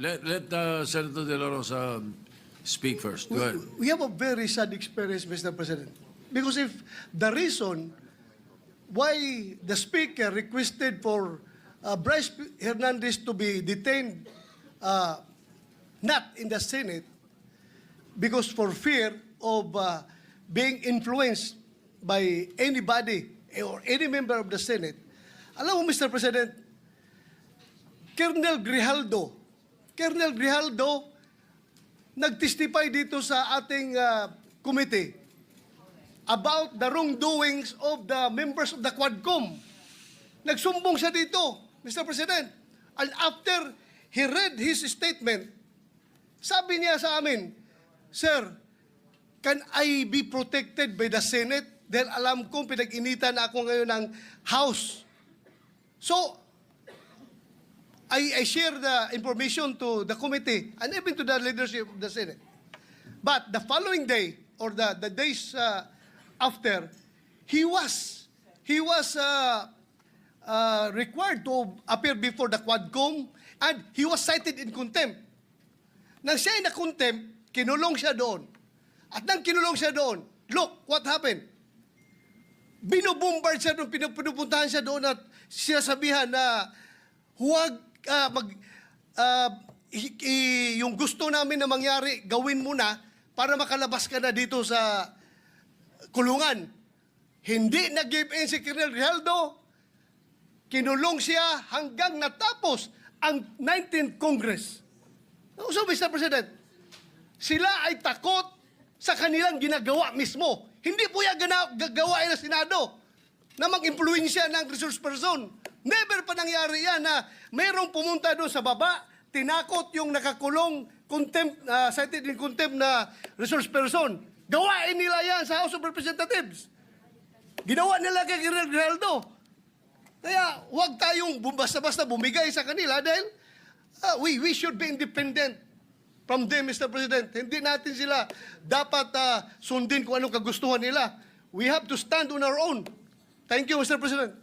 Let Senator De La Rosa speak first. Go ahead. We have a very sad experience, Mr. President. Because if the reason why the Speaker requested for Bryce Hernandez to be detained not in the Senate, because for fear of being influenced by anybody or any member of the Senate, alam mo, Mr. President, Colonel Grijaldo nag-testify dito sa ating committee about the wrongdoings of the members of the Quadcom. Nagsumbong siya dito, Mr. President. And after he read his statement, sabi niya sa amin, Sir, can I be protected by the Senate? Dahil alam kong pinag-initan ako ngayon ng House. So, I share the information to the committee and even to the leadership of the Senate. But the following day, or the days after, he was required to appear before the Quadcom and he was cited in contempt. Nang siya ay na-contempt, kinulong siya doon. At nang kinulong siya doon, look what happened. Binubombard siya doon, pinupuntahan siya doon at sinasabihan na huwag yung gusto namin na mangyari, gawin mo na para makalabas ka na dito sa kulungan. Hindi nag-give in si Colonel Grijaldo. Kinulong siya hanggang natapos ang 19th Congress. So, Mr. President, sila ay takot sa kanilang ginagawa mismo. Hindi po yan gagawain ng Senado na mag-impluensya ng resource person. Never pa nangyari yan na mayroong pumunta doon sa baba, tinakot yung nakakulong, cited in contempt na resource person. Gawain nila yan sa House of Representatives. Ginawa nila kay Colonel Grijaldo. Kaya huwag tayong basta-basta bumigay sa kanila dahil we should be independent from them, Mr. President. Hindi natin sila dapat sundin kung anong kagustuhan nila. We have to stand on our own. Thank you, Mr. President.